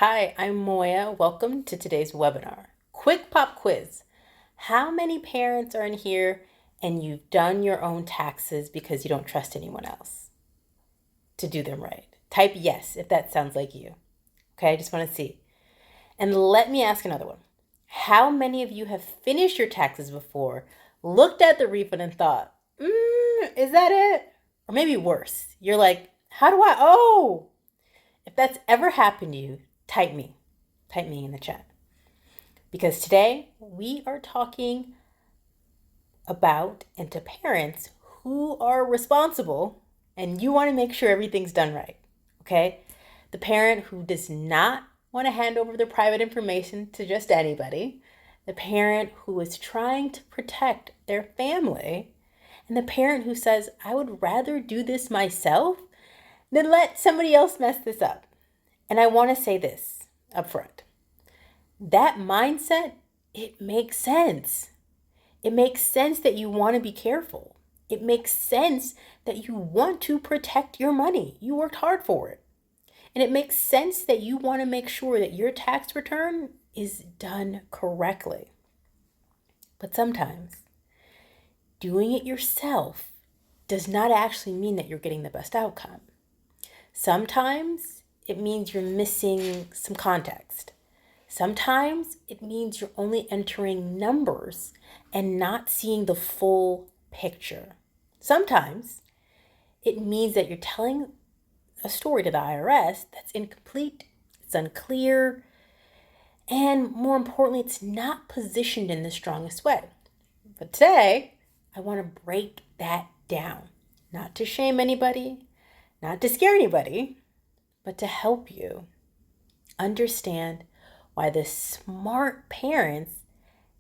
Hi, I'm Moya. Welcome to today's webinar. Quick pop quiz. How many parents are in here and you've done your own taxes because you don't trust anyone else to do them right? Type yes if that sounds like you. Okay, I just want to see. And let me ask another one. How many of you have finished your taxes before, looked at the refund and thought, is that it? Or maybe worse, you're like, how do I? Oh, if that's ever happened to you, type me. Type me in the chat. Because today we are talking about and to parents who are responsible and you want to make sure everything's done right. Okay? The parent who does not want to hand over their private information to just anybody, the parent who is trying to protect their family, and the parent who says, I would rather do this myself than let somebody else mess this up. And I want to say this up front. That mindset, it makes sense. It makes sense that you want to be careful. It makes sense that you want to protect your money. You worked hard for it. And it makes sense that you want to make sure that your tax return is done correctly. But sometimes doing it yourself does not actually mean that you're getting the best outcome. Sometimes it means you're missing some context. Sometimes it means you're only entering numbers and not seeing the full picture. Sometimes it means that you're telling a story to the IRS that's incomplete, it's unclear, and more importantly, it's not positioned in the strongest way. But today, I want to break that down. Not to shame anybody, not to scare anybody, but to help you understand why the smart parents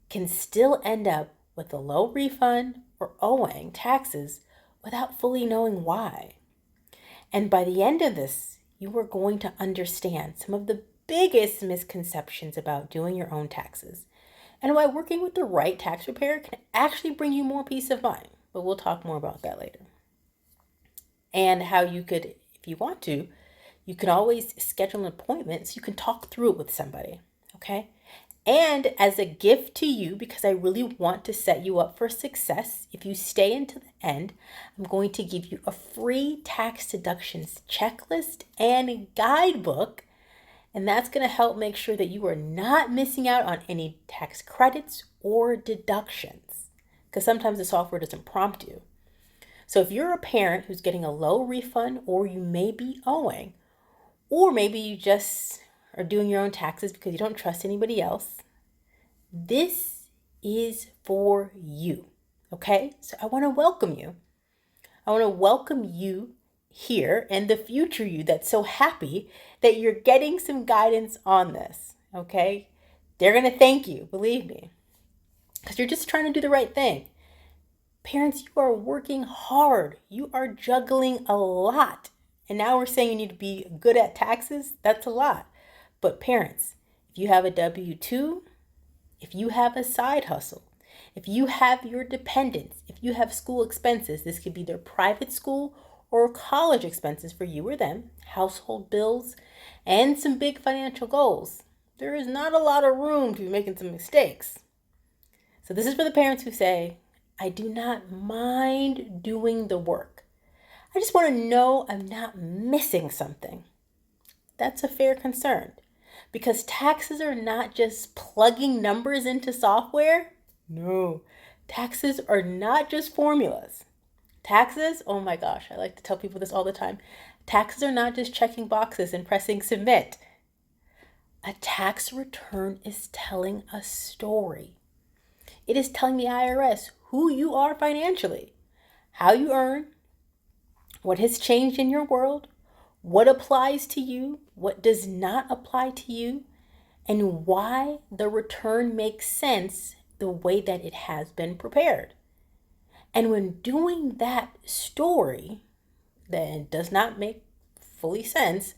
can still end up with a low refund or owing taxes without fully knowing why. And by the end of this, you are going to understand some of the biggest misconceptions about doing your own taxes and why working with the right tax preparer can actually bring you more peace of mind. But we'll talk more about that later. And how you could, if you want to, you can always schedule an appointment so you can talk through it with somebody, okay? And as a gift to you, because I really want to set you up for success, if you stay until the end, I'm going to give you a free tax deductions checklist and guidebook. And that's going to help make sure that you are not missing out on any tax credits or deductions, because sometimes the software doesn't prompt you. So if you're a parent who's getting a low refund, or you may be owing, or maybe you just are doing your own taxes because you don't trust anybody else, this is for you, okay? So I want to welcome you. I want to welcome you here and the future you that's so happy that you're getting some guidance on this, okay? They're going to thank you, believe me, because you're just trying to do the right thing. Parents, you are working hard. You are juggling a lot. And now we're saying you need to be good at taxes. That's a lot. But parents, if you have a W-2, if you have a side hustle, if you have your dependents, if you have school expenses, this could be their private school or college expenses for you or them, household bills, and some big financial goals, there is not a lot of room to be making some mistakes. So this is for the parents who say, I do not mind doing the work. I just want to know I'm not missing something. That's a fair concern, because taxes are not just plugging numbers into software. No, taxes are not just formulas. Taxes, oh my gosh, I like to tell people this all the time. Taxes are not just checking boxes and pressing submit. A tax return is telling a story. It is telling the IRS who you are financially, how you earn, what has changed in your world, what applies to you, what does not apply to you, and why the return makes sense the way that it has been prepared. And when doing that story that does not make fully sense,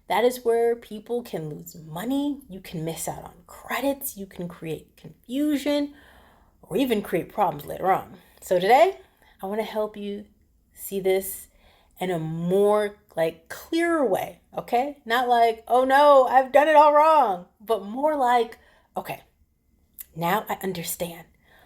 that is where people can lose money, you can miss out on credits, you can create confusion, or even create problems later on. So today, I want to help you see this in a more like clearer way, okay? Not like, oh no, I've done it all wrong, but more like, okay, now I understand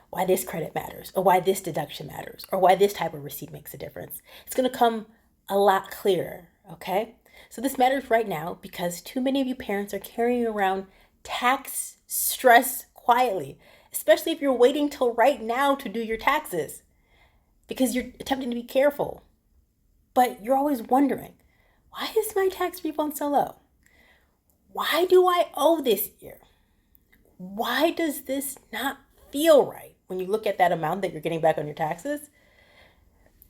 why this credit matters, or why this deduction matters, or why this type of receipt makes a difference. It's going to come a lot clearer, okay? So this matters right now because too many of you parents are carrying around tax stress quietly, especially if you're waiting till right now to do your taxes because you're attempting to be careful. But you're always wondering, why is my tax refund so low? Why do I owe this year? Why does this not feel right when you look at that amount that you're getting back on your taxes?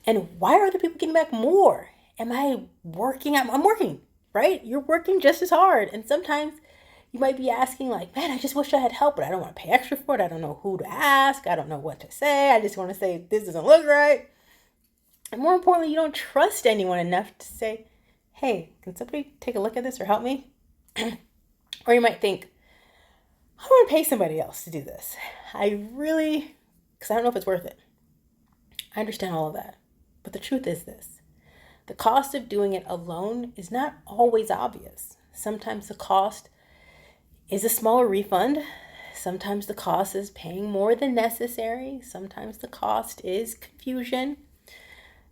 And why are other people getting back more? Am I working? I'm working, right? You're working just as hard. And sometimes you might be asking like, man, I just wish I had help, but I don't want to pay extra for it. I don't know who to ask. I don't know what to say. I just want to say this doesn't look right. And more importantly, you don't trust anyone enough to say, hey, can somebody take a look at this or help me? Or you might think, I want to pay somebody else to do this. Because I don't know if it's worth it. I understand all of that. But the truth is this. The cost of doing it alone is not always obvious. Sometimes the cost is a smaller refund. Sometimes the cost is paying more than necessary. Sometimes the cost is confusion.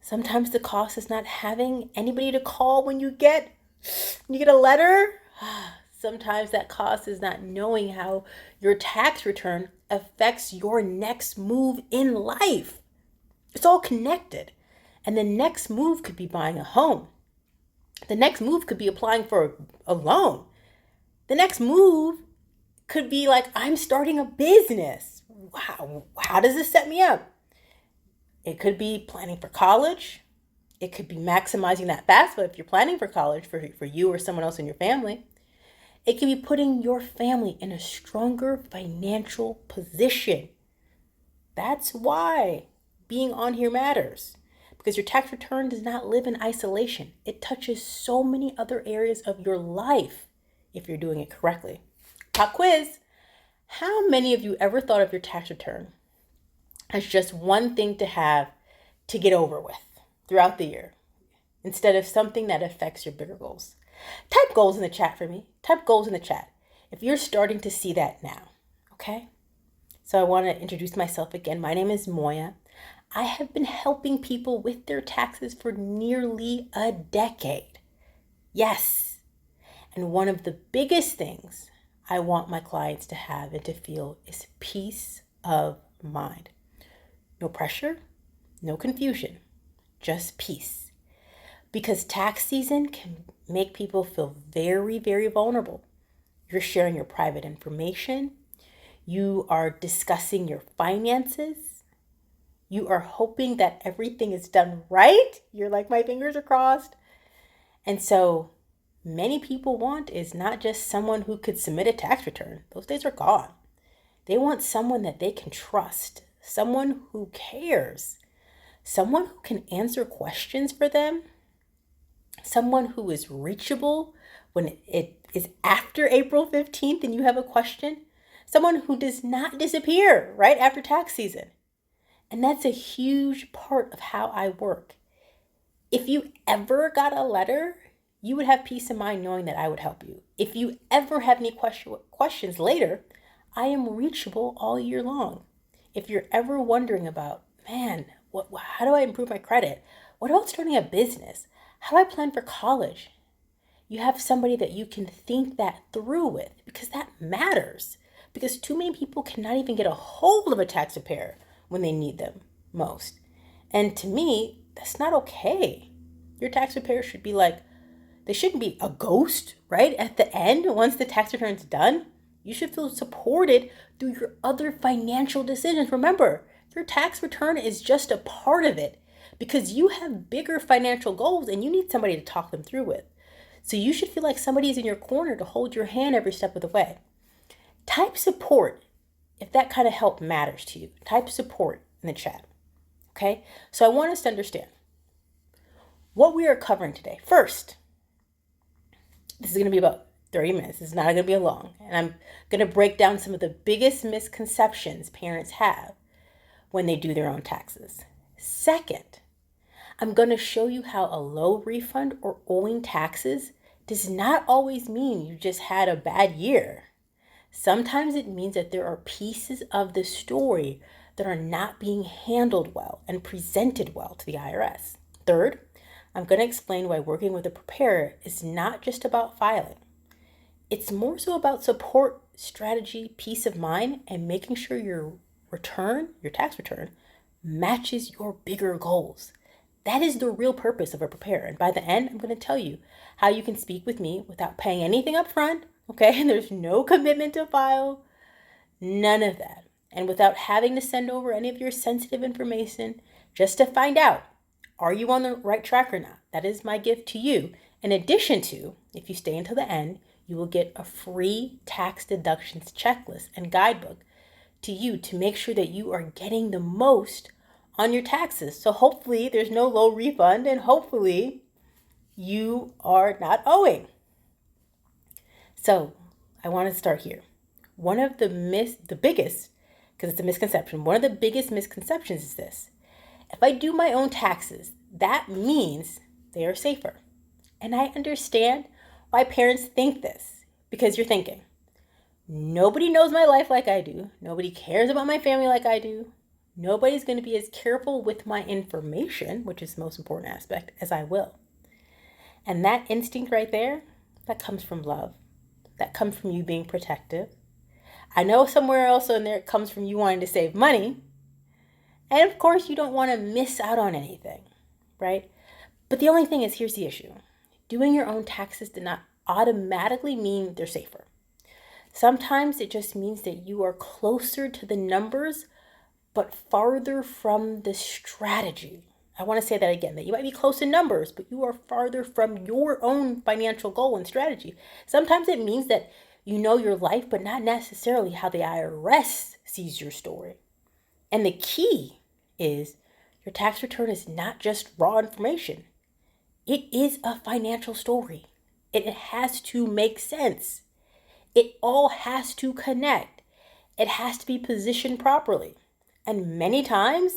Sometimes the cost is not having anybody to call when you get a letter. Sometimes that cost is not knowing how your tax return affects your next move in life. It's all connected. And the next move could be buying a home. The next move could be applying for a loan. The next move could be like, I'm starting a business. Wow, how does this set me up? It could be planning for college. It could be maximizing that FAFSA if you're planning for college for you or someone else in your family. It could be putting your family in a stronger financial position. That's why being on here matters. Because your tax return does not live in isolation. It touches so many other areas of your life if you're doing it correctly. Pop quiz. How many of you ever thought of your tax return as just one thing to have to get over with throughout the year instead of something that affects your bigger goals? Type goals in the chat for me. Type goals in the chat if you're starting to see that now, okay? So I want to introduce myself again. My name is Moya. I have been helping people with their taxes for nearly a decade. Yes. And one of the biggest things I want my clients to have and to feel is peace of mind. No pressure, no confusion, just peace. Because tax season can make people feel very, very vulnerable. You're sharing your private information. You are discussing your finances. You are hoping that everything is done right. You're like, my fingers are crossed. And so many people want is not just someone who could submit a tax return. Those days are gone. They want someone that they can trust, someone who cares, someone who can answer questions for them, someone who is reachable when it is after April 15th and you have a question, someone who does not disappear right after tax season. And that's a huge part of how I work. If you ever got a letter, you would have peace of mind knowing that I would help you. If you ever have any questions later, I am reachable all year long. If you're ever wondering about, man, how do I improve my credit? What about starting a business? How do I plan for college? You have somebody that you can think that through with because that matters. Because too many people cannot even get a hold of a tax preparer when they need them most. And to me, that's not okay. Your tax preparer should be like, they shouldn't be a ghost, right? At the end, once the tax return is done, you should feel supported through your other financial decisions. Remember, your tax return is just a part of it because you have bigger financial goals and you need somebody to talk them through with. So you should feel like somebody is in your corner to hold your hand every step of the way. Type support if that kind of help matters to you. Type support in the chat. Okay? So I want us to understand what we are covering today. First, this is going to be about 30 minutes. It's not going to be long. And I'm going to break down some of the biggest misconceptions parents have when they do their own taxes. Second, I'm going to show you how a low refund or owing taxes does not always mean you just had a bad year. Sometimes it means that there are pieces of the story that are not being handled well and presented well to the IRS. Third, I'm going to explain why working with a preparer is not just about filing. It's more so about support, strategy, peace of mind, and making sure your tax return, matches your bigger goals. That is the real purpose of a preparer. And by the end, I'm going to tell you how you can speak with me without paying anything up front. Okay, and there's no commitment to file, none of that. And without having to send over any of your sensitive information just to find out, are you on the right track or not? That is my gift to you. In addition to, if you stay until the end, you will get a free tax deductions checklist and guidebook to you to make sure that you are getting the most on your taxes. So hopefully there's no low refund and hopefully you are not owing. So I want to start here. One of the biggest, because it's a misconception, one of the biggest misconceptions is this. If I do my own taxes, that means they are safer. And I understand why parents think this, because you're thinking, nobody knows my life like I do. Nobody cares about my family like I do. Nobody's going to be as careful with my information, which is the most important aspect, as I will. And that instinct right there, that comes from love. That comes from you being protective. I know somewhere else in there it comes from you wanting to save money. And of course, you don't want to miss out on anything, right? But the only thing is, here's the issue. Doing your own taxes did not automatically mean they're safer. Sometimes it just means that you are closer to the numbers, but farther from the strategy. I want to say that again, that you might be close in numbers, but you are farther from your own financial goal and strategy. Sometimes it means that you know your life, but not necessarily how the IRS sees your story. And the key is your tax return is not just raw information. It is a financial story. It has to make sense. It all has to connect. It has to be positioned properly. And many times,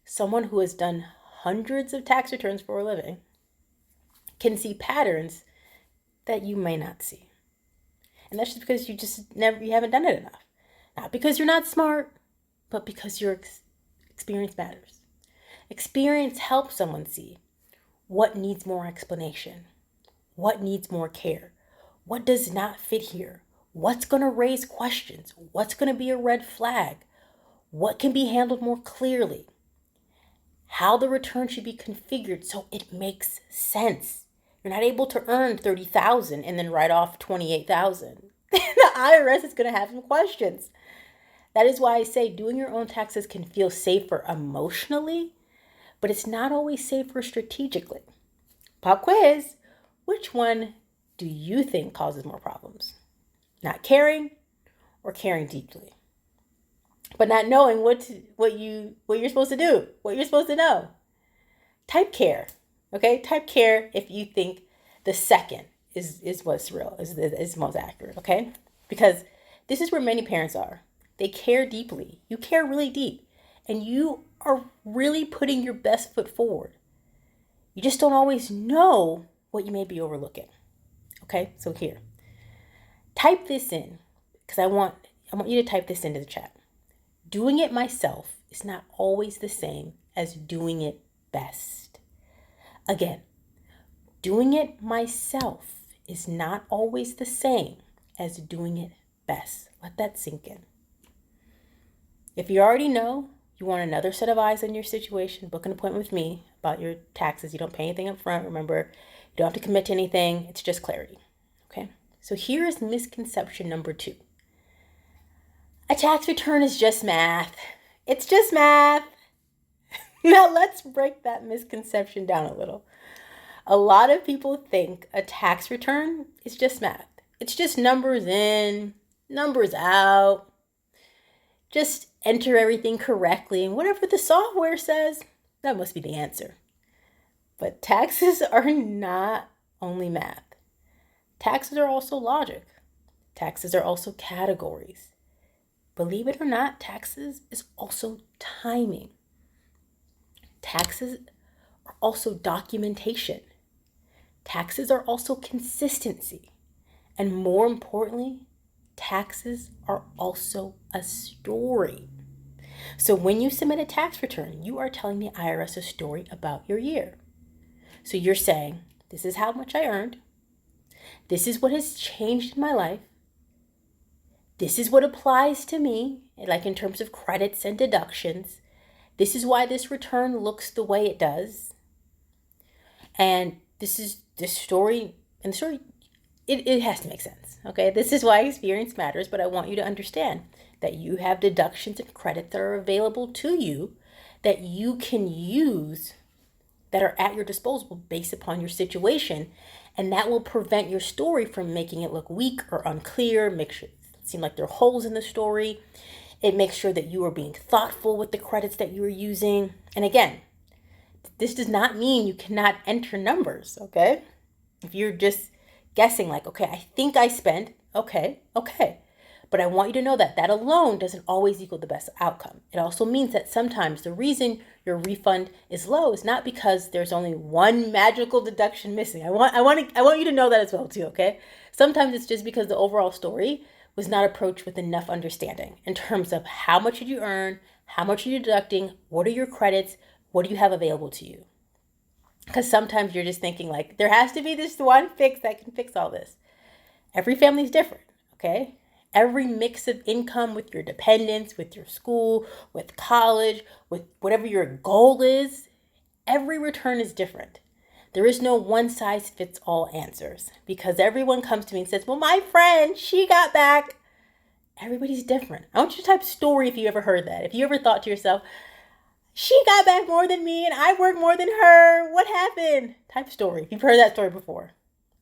someone who has done hundreds of tax returns for a living can see patterns that you may not see. And that's just because you haven't done it enough. Not because you're not smart, but because your experience matters. Experience helps someone see what needs more explanation, what needs more care, what does not fit here, what's going to raise questions, what's going to be a red flag, what can be handled more clearly, how the return should be configured so it makes sense. You're not able to earn $30,000 and then write off $28,000. The IRS is going to have some questions. That is why I say doing your own taxes can feel safer emotionally, but it's not always safer strategically. Pop quiz. Which one do you think causes more problems? Not caring or caring deeply? But not knowing what you're supposed to do, what you're supposed to know. Type care. Okay? Type care if you think the second is what's real, is most accurate, okay? Because this is where many parents are. They care deeply. You care really deep. And you are really putting your best foot forward. You just don't always know what you may be overlooking. Okay? So here. Type this in, because I want you to type this into the chat. Doing it myself is not always the same as doing it best. Again, doing it myself is not always the same as doing it best. Let that sink in. If you already know you want another set of eyes on your situation, book an appointment with me about your taxes. You don't pay anything up front. Remember, you don't have to commit to anything. It's just clarity. Okay? So here is misconception number 2. A tax return is just math. It's just math. Now let's break that misconception down a little. A lot of people think a tax return is just math. It's just numbers in, numbers out. Just enter everything correctly, and whatever the software says, that must be the answer. But taxes are not only math. Taxes are also logic. Taxes are also categories. Believe it or not, taxes is also timing. Taxes are also documentation. Taxes are also consistency. And more importantly, taxes are also a story. So when you submit a tax return, you are telling the IRS a story about your year. So you're saying, this is how much I earned. This is what has changed in my life. This is what applies to me, like in terms of credits and deductions. This is why this return looks the way it does. And this is this story, and the story, it has to make sense. Okay, this is why experience matters, but I want you to understand that you have deductions and credits that are available to you that you can use, that are at your disposal based upon your situation, and that will prevent your story from making it look weak or unclear, make sure it seem like there are holes in the story. It makes sure that you are being thoughtful with the credits that you are using. And again, this does not mean you cannot enter numbers, okay? If you're just guessing like, okay, I think I spent, okay. But I want you to know that that alone doesn't always equal the best outcome. It also means that sometimes the reason your refund is low is not because there's only one magical deduction missing. I want you to know that as well too, okay? Sometimes it's just because the overall story was not approached with enough understanding in terms of how much did you earn, how much are you deducting, what are your credits, what do you have available to you? Because sometimes you're just thinking like, there has to be this one fix that can fix all this. Every family is different, okay? Every mix of income with your dependents, with your school, with college, with whatever your goal is, every return is different. There is no one size fits all answers because everyone comes to me and says, well, my friend, she got back. Everybody's different. I want you to type story if you ever heard that. If you ever thought to yourself, she got back more than me and I worked more than her. What happened? Type story if you've heard that story before.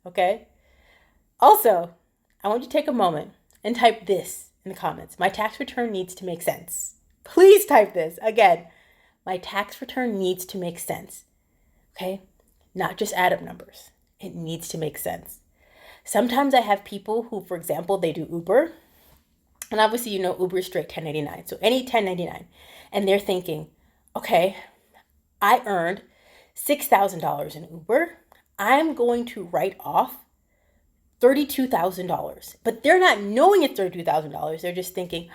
Okay? Also, I want you to take a moment and type this in the comments. My tax return needs to make sense. Please type this. Again, my tax return needs to make sense. Okay? Not just add up numbers. It needs to make sense. Sometimes I have people who, for example, they do Uber. And obviously, you know, Uber is straight 1099. So any 1099. And they're thinking, okay, I earned $6,000 in Uber. I'm going to write off $32,000. But they're not knowing it's $32,000. They're just thinking,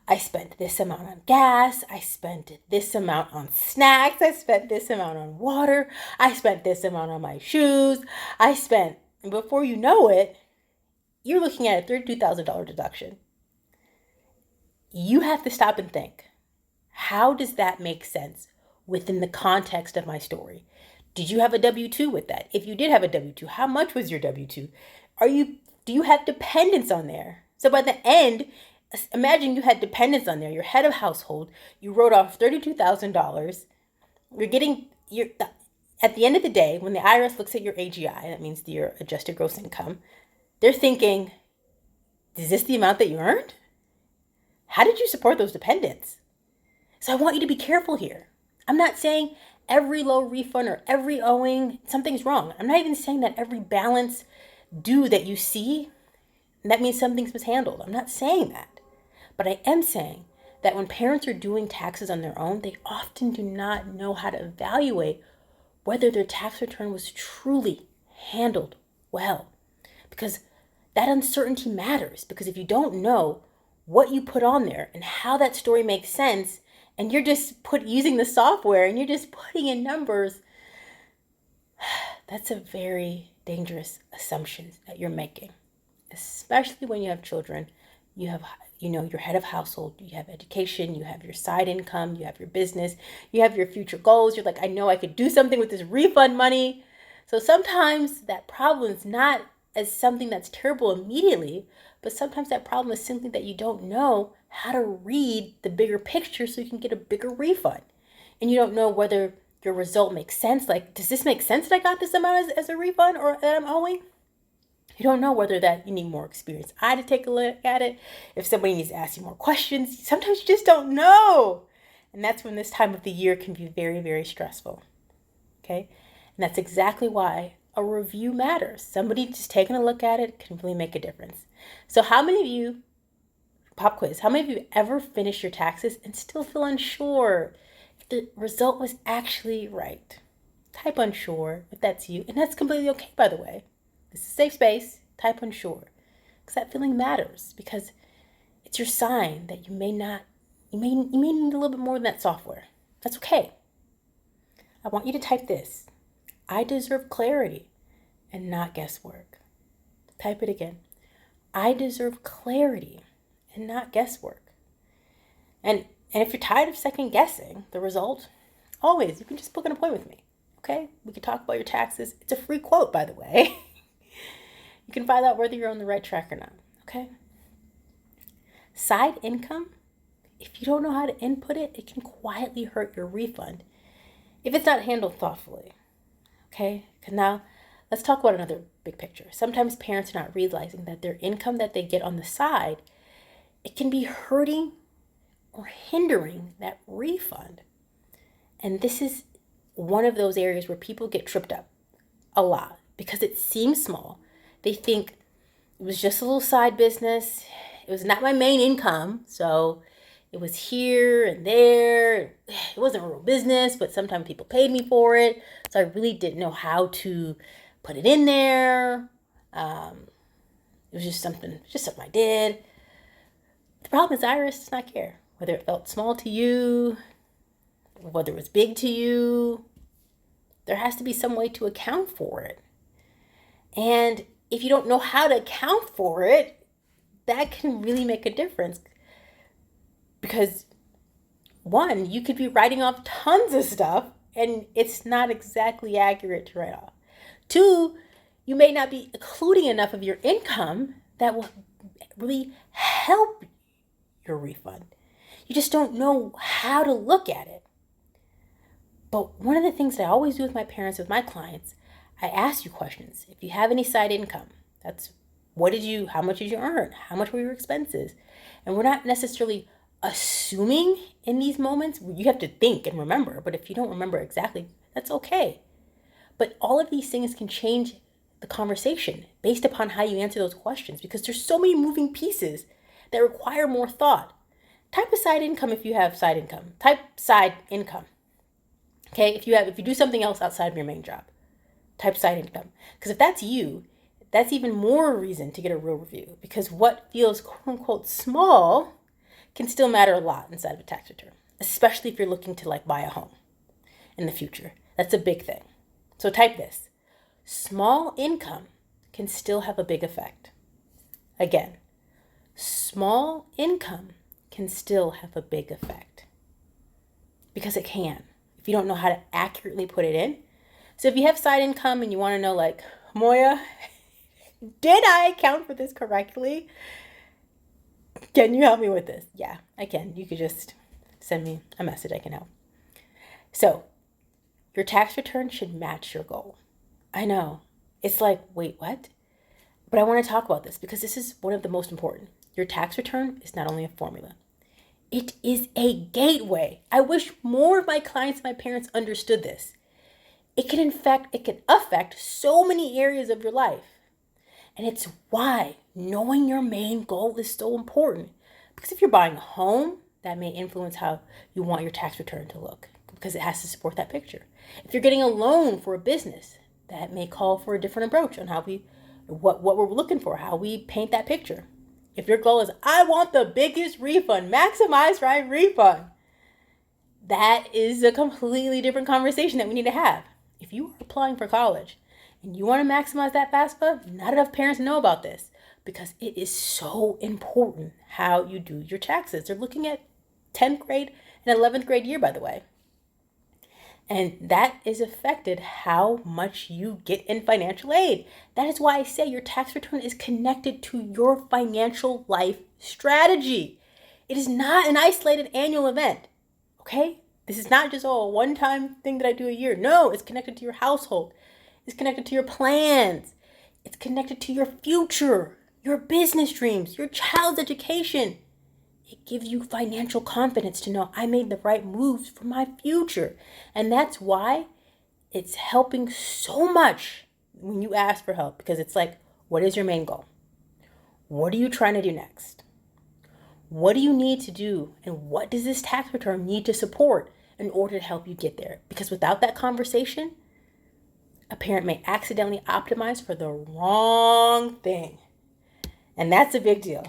I spent this amount on gas. I spent this amount on snacks. I spent this amount on water. I spent this amount on my shoes. And before you know it, you're looking at a $32,000 deduction. You have to stop and think, how does that make sense within the context of my story? Did you have a W-2 with that? If you did have a W-2, how much was your W-2? Do you have dependents on there? So by the end, imagine you had dependents on there. You're head of household. You wrote off $32,000. At the end of the day, when the IRS looks at your AGI, that means your adjusted gross income, they're thinking, is this the amount that you earned? How did you support those dependents? So I want you to be careful here. I'm not saying every low refund or every owing, something's wrong. I'm not even saying that every balance due that you see, that means something's mishandled. I'm not saying that. But I am saying that when parents are doing taxes on their own, they often do not know how to evaluate whether their tax return was truly handled well. Because that uncertainty matters. Because if you don't know what you put on there and how that story makes sense, and you're just using the software and you're just putting in numbers, that's a very dangerous assumption that you're making. Especially when you have children, you have, your head of household, you have education, you have your side income, you have your business, you have your future goals. You're like, I know I could do something with this refund money. So sometimes that problem is not as something that's terrible immediately, but sometimes that problem is simply that you don't know how to read the bigger picture so you can get a bigger refund. And you don't know whether your result makes sense. Like, does this make sense that I got this amount as a refund or that I'm owing? You don't know whether that you need more experience. I had to take a look at it. If somebody needs to ask you more questions, sometimes you just don't know. And that's when this time of the year can be very, very stressful. Okay? And that's exactly why a review matters. Somebody just taking a look at it can really make a difference. So how many of you, pop quiz, how many of you ever finished your taxes and still feel unsure if the result was actually right? Type unsure if that's you. And that's completely okay, by the way. This is a safe space. Type unsure. Because that feeling matters. Because it's your sign that you may need a little bit more than that software. That's okay. I want you to type this. I deserve clarity and not guesswork. Type it again. I deserve clarity and not guesswork. And if you're tired of second guessing the result, always, you can just book an appointment with me. Okay? We can talk about your taxes. It's a free quote, by the way. You can find out whether you're on the right track or not. Okay? Side income, if you don't know how to input it, it can quietly hurt your refund if it's not handled thoughtfully. Okay? Now, let's talk about another big picture. Sometimes parents are not realizing that their income that they get on the side, it can be hurting or hindering that refund. And this is one of those areas where people get tripped up a lot because it seems small. They think it was just a little side business. It was not my main income. So it was here and there. It wasn't a real business, but sometimes people paid me for it. So I really didn't know how to put it in there. It was just something I did. The problem is Iris does not care whether it felt small to you, whether it was big to you. There has to be some way to account for it. And if you don't know how to account for it, that can really make a difference. Because one, you could be writing off tons of stuff and it's not exactly accurate to write off. Two, you may not be including enough of your income that will really help your refund. You just don't know how to look at it. But one of the things that I always do with my parents, with my clients, I ask you questions. If you have any side income, that's how much did you earn? How much were your expenses? And we're not necessarily assuming in these moments. You have to think and remember, but if you don't remember exactly, that's okay. But all of these things can change the conversation based upon how you answer those questions, because there's so many moving pieces that require more thought. Type a side income if you have side income. Type side income. Okay, if you do something else outside of your main job, type side income. Because if that's you, that's even more reason to get a real review, because what feels quote unquote small can still matter a lot inside of a tax return, especially if you're looking to buy a home in the future. That's a big thing. So type this. Small income can still have a big effect. Again, small income can still have a big effect, because it can, if you don't know how to accurately put it in. So if you have side income and you want to know, Moya, did I account for this correctly? Can you help me with this? Yeah, I can. You could just send me a message. I can help. So your tax return should match your goal. I know. It's wait, what? But I want to talk about this because this is one of the most important. Your tax return is not only a formula. It is a gateway. I wish more of my clients, my parents understood this. It can affect so many areas of your life. And it's why knowing your main goal is so important. Because if you're buying a home, that may influence how you want your tax return to look, because it has to support that picture. If you're getting a loan for a business, that may call for a different approach on what we're looking for, how we paint that picture. If your goal is, I want the biggest refund, maximize my refund, that is a completely different conversation that we need to have. If you are applying for college and you want to maximize that FAFSA, not enough parents know about this, because it is so important how you do your taxes. They're looking at 10th grade and 11th grade year, by the way. And that is affected how much you get in financial aid. That is why I say your tax return is connected to your financial life strategy. It is not an isolated annual event, okay? This is not just a one-time thing that I do a year. No, it's connected to your household. It's connected to your plans. It's connected to your future, your business dreams, your child's education. It gives you financial confidence to know I made the right moves for my future. And that's why it's helping so much when you ask for help, because it's what is your main goal? What are you trying to do next? What do you need to do? And what does this tax return need to support in order to help you get there? Because without that conversation, A parent may accidentally optimize for the wrong thing. And that's a big deal.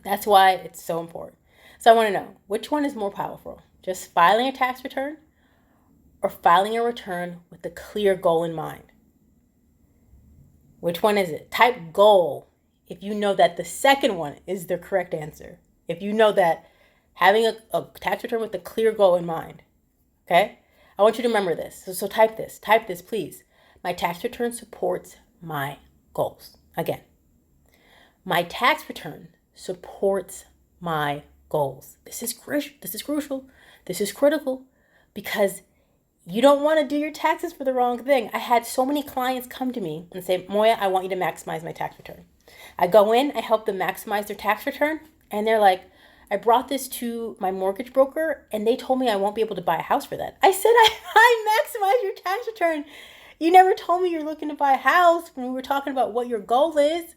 That's why it's so important. So I want to know, which one is more powerful? Just filing a tax return or filing a return with a clear goal in mind? Which one is it? Type goal if you know that the second one is the correct answer. If you know that having a tax return with a clear goal in mind. Okay? I want you to remember this. So type this. Type this, please. My tax return supports my goals. Again, my tax return supports my goals. This is crucial. This is critical because you don't want to do your taxes for the wrong thing. I had so many clients come to me and say, Moya, I want you to maximize my tax return. I go in, I help them maximize their tax return, and they're like, I brought this to my mortgage broker, and they told me I won't be able to buy a house for that. I said, I maximize your tax return. You never told me you're looking to buy a house when we were talking about what your goal is.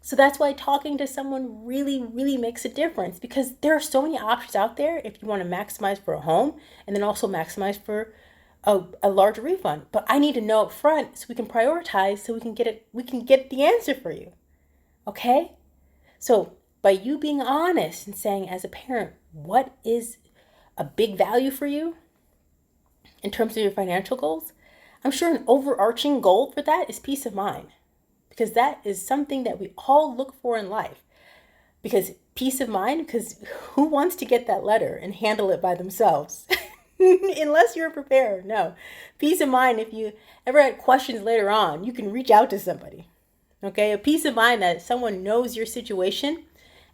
So that's why talking to someone really, really makes a difference, because there are so many options out there if you want to maximize for a home and then also maximize for a large refund. But I need to know up front so we can prioritize, so we can get the answer for you. Okay? So by you being honest and saying, as a parent, what is a big value for you in terms of your financial goals, I'm sure an overarching goal for that is peace of mind. Because that is something that we all look for in life. Because peace of mind, because who wants to get that letter and handle it by themselves? Unless you're prepared. No. Peace of mind, if you ever had questions later on, you can reach out to somebody. Okay? A peace of mind that someone knows your situation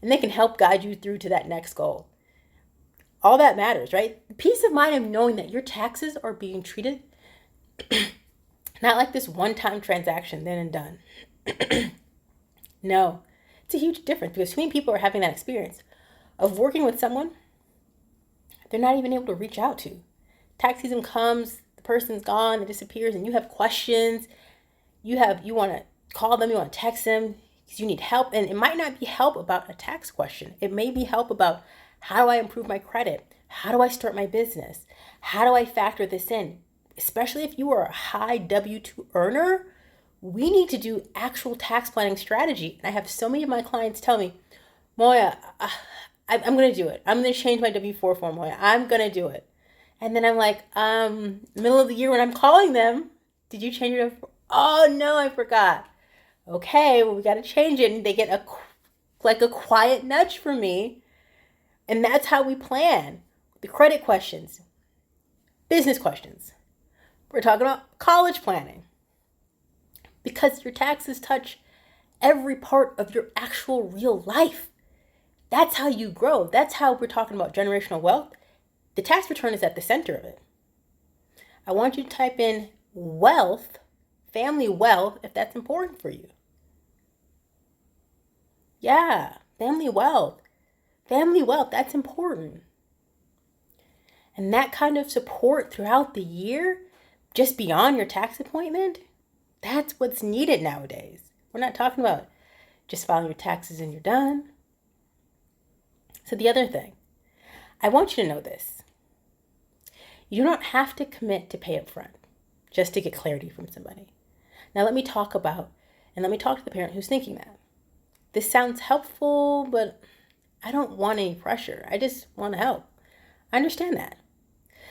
and they can help guide you through to that next goal. All that matters, right? Peace of mind of knowing that your taxes are being treated not like this one-time transaction, then and done. No, it's a huge difference, because too many people are having that experience of working with someone they're not even able to reach out to. Tax season comes, the person's gone, it disappears, and you have questions. You want to call them, you want to text them because you need help. And it might not be help about a tax question. It may be help about, how do I improve my credit? How do I start my business? How do I factor this in? Especially if you are a high W-2 earner, we need to do actual tax planning strategy. And I have so many of my clients tell me, Moya, I'm going to do it. I'm going to change my W-4 form, Moya. I'm going to do it. And then I'm like, middle of the year when I'm calling them, did you change your W-4? Oh, no, I forgot. Okay, well, we got to change it. And they get a quiet nudge from me. And that's how we plan. The credit questions, business questions. We're talking about college planning. Because your taxes touch every part of your actual real life. That's how you grow. That's how we're talking about generational wealth. The tax return is at the center of it. I want you to type in wealth, family wealth, if that's important for you. Yeah, family wealth. Family wealth, that's important. And that kind of support throughout the year, just beyond your tax appointment, that's what's needed nowadays. We're not talking about just filing your taxes and you're done. So the other thing, I want you to know this. You don't have to commit to pay up front just to get clarity from somebody. Now let me talk to the parent who's thinking that. This sounds helpful, but I don't want any pressure. I just want to help. I understand that.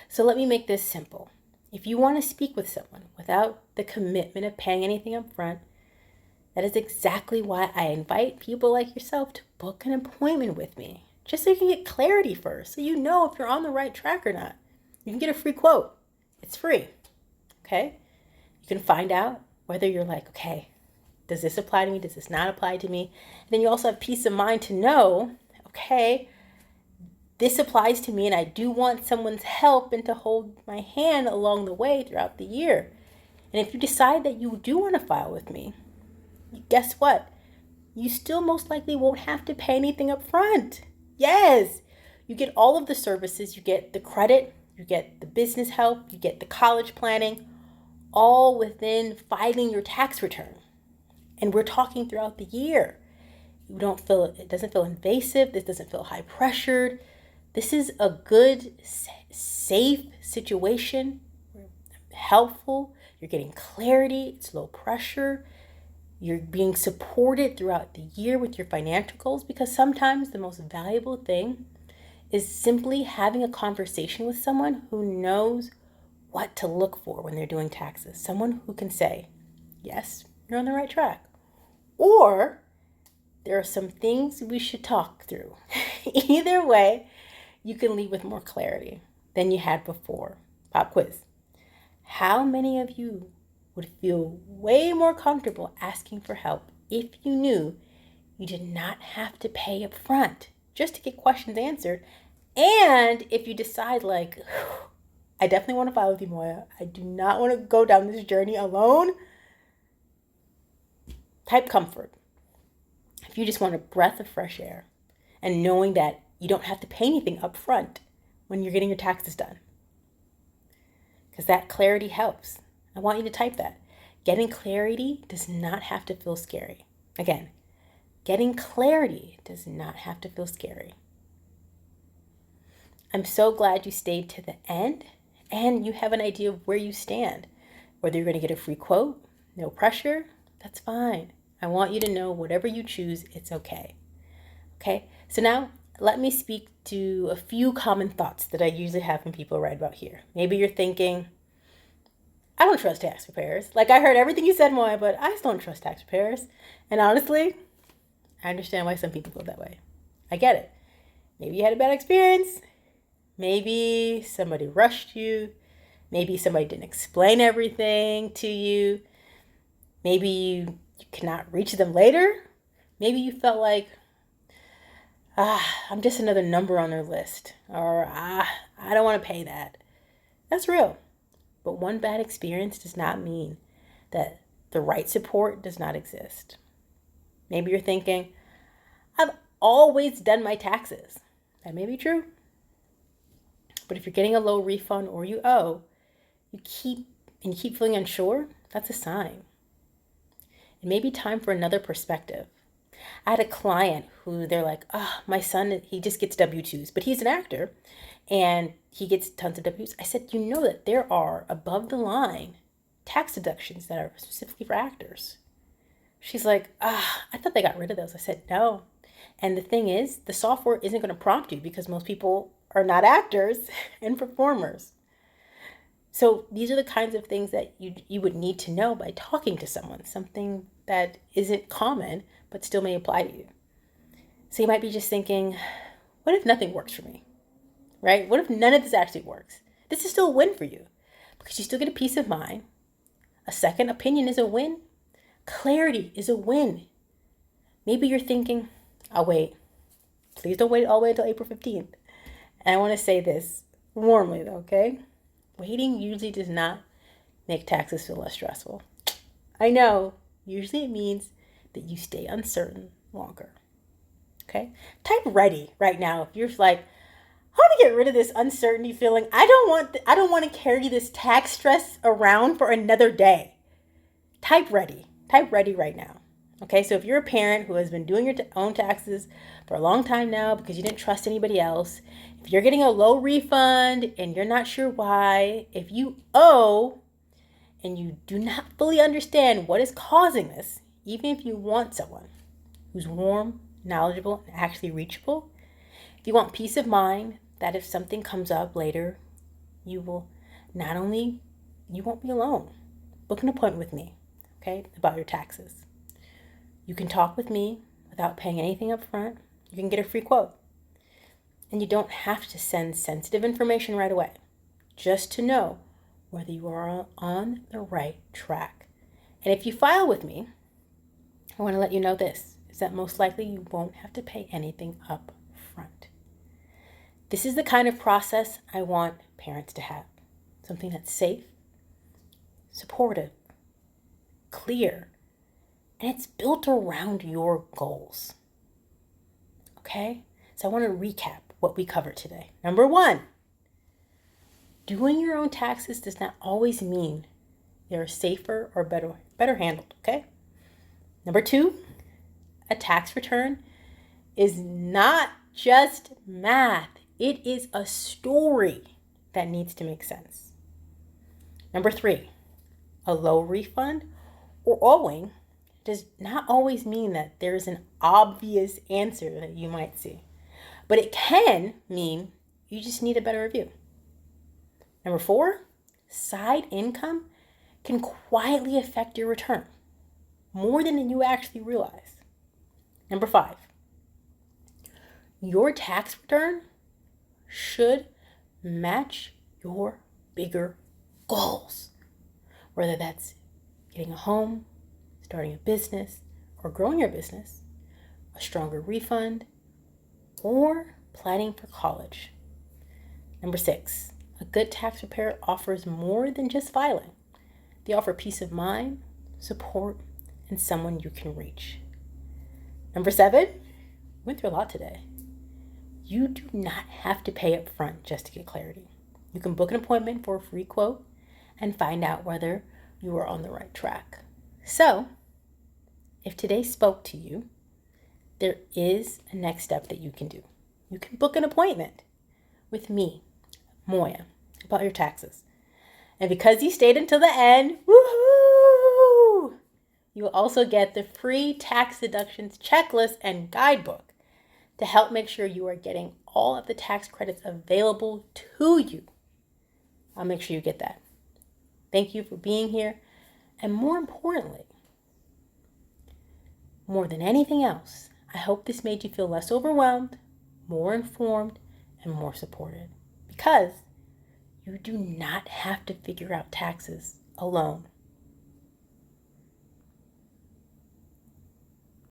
So let me make this simple. If you want to speak with someone without the commitment of paying anything up front, that is exactly why I invite people like yourself to book an appointment with me, just so you can get clarity first, so you know if you're on the right track or not. You can get a free quote. It's free, okay? You can find out whether you're like, okay, does this apply to me? Does this not apply to me? And then you also have peace of mind to know, okay, this applies to me and I do want someone's help and to hold my hand along the way throughout the year. And if you decide that you do want to file with me, guess what? You still most likely won't have to pay anything up front. Yes, you get all of the services. You get the credit, you get the business help, you get the college planning, all within filing your tax return. And we're talking throughout the year. It doesn't feel invasive. This doesn't feel high pressured. This is a good, safe situation. helpful, you're getting clarity, it's low pressure, you're being supported throughout the year with your financial goals, because sometimes the most valuable thing is simply having a conversation with someone who knows what to look for when they're doing taxes. Someone who can say, yes, you're on the right track. Or there are some things we should talk through. Either way, you can leave with more clarity than you had before. Pop quiz. How many of you would feel way more comfortable asking for help if you knew you did not have to pay up front just to get questions answered? And if you decide like, I definitely want to file with you, Moya. I do not want to go down this journey alone. Type comfort. If you just want a breath of fresh air and knowing that you don't have to pay anything up front when you're getting your taxes done. Because that clarity helps. I want you to type that. Getting clarity does not have to feel scary. Again, getting clarity does not have to feel scary. I'm so glad you stayed to the end and you have an idea of where you stand. Whether you're going to get a free quote, no pressure, that's fine. I want you to know whatever you choose, it's okay. Okay, so now let me speak to a few common thoughts that I usually have when people write about here. Maybe you're thinking, I don't trust tax preparers. Like I heard everything you said, Moya, but I just don't trust tax preparers. And honestly, I understand why some people feel that way. I get it. Maybe you had a bad experience. Maybe somebody rushed you. Maybe somebody didn't explain everything to you. Maybe you cannot reach them later. Maybe you felt like, I'm just another number on their list. Or, I don't want to pay that. That's real. But one bad experience does not mean that the right support does not exist. Maybe you're thinking, I've always done my taxes. That may be true. But if you're getting a low refund or you owe, you keep feeling unsure, that's a sign. It may be time for another perspective. I had a client who they're like, my son, he just gets W-2s, but he's an actor and he gets tons of W-2s. I said, you know that there are above the line tax deductions that are specifically for actors. She's like, I thought they got rid of those. I said, no. And the thing is, the software isn't going to prompt you because most people are not actors and performers. So these are the kinds of things that you would need to know by talking to someone, something that isn't common, but still may apply to you. So you might be just thinking, what if nothing works for me, right? What if none of this actually works? This is still a win for you because you still get a peace of mind. A second opinion is a win. Clarity is a win. Maybe you're thinking, I'll wait. Please don't wait all the way until April 15th. And I want to say this warmly though, okay? Waiting usually does not make taxes feel less stressful. I know, usually it means that you stay uncertain longer. Okay? Type ready right now if you're like, how to get rid of this uncertainty feeling. I don't want to carry this tax stress around for another day. Type ready. Type ready right now. Okay, so if you're a parent who has been doing your own taxes for a long time now because you didn't trust anybody else, if you're getting a low refund and you're not sure why, if you owe and you do not fully understand what is causing this, even if you want someone who's warm, knowledgeable, and actually reachable, if you want peace of mind that if something comes up later, you won't be alone. Book an appointment with me, okay, about your taxes. You can talk with me without paying anything up front. You can get a free quote. And you don't have to send sensitive information right away, just to know whether you are on the right track. And if you file with me, I want to let you know this, is that most likely you won't have to pay anything up front. This is the kind of process I want parents to have. Something that's safe, supportive, clear, and it's built around your goals. Okay? So I want to recap what we covered today. Number 1, doing your own taxes does not always mean they're safer or better handled, okay? Number 2, a tax return is not just math. It is a story that needs to make sense. Number 3, a low refund or owing does not always mean that there's an obvious answer that you might see, but it can mean you just need a better review. Number 4, side income can quietly affect your return more than you actually realize. Number 5, your tax return should match your bigger goals, whether that's getting a home, starting a business, or growing your business, a stronger refund, or planning for college. Number 6, a good tax preparer offers more than just filing. They offer peace of mind, support, and someone you can reach. Number 7, went through a lot today. You do not have to pay up front just to get clarity. You can book an appointment for a free quote and find out whether you are on the right track. So, if today spoke to you, there is a next step that you can do. You can book an appointment with me, Moya, about your taxes. And because you stayed until the end, woohoo! You will also get the free tax deductions checklist and guidebook to help make sure you are getting all of the tax credits available to you. I'll make sure you get that. Thank you for being here. And more importantly, more than anything else, I hope this made you feel less overwhelmed, more informed, and more supported. Because you do not have to figure out taxes alone.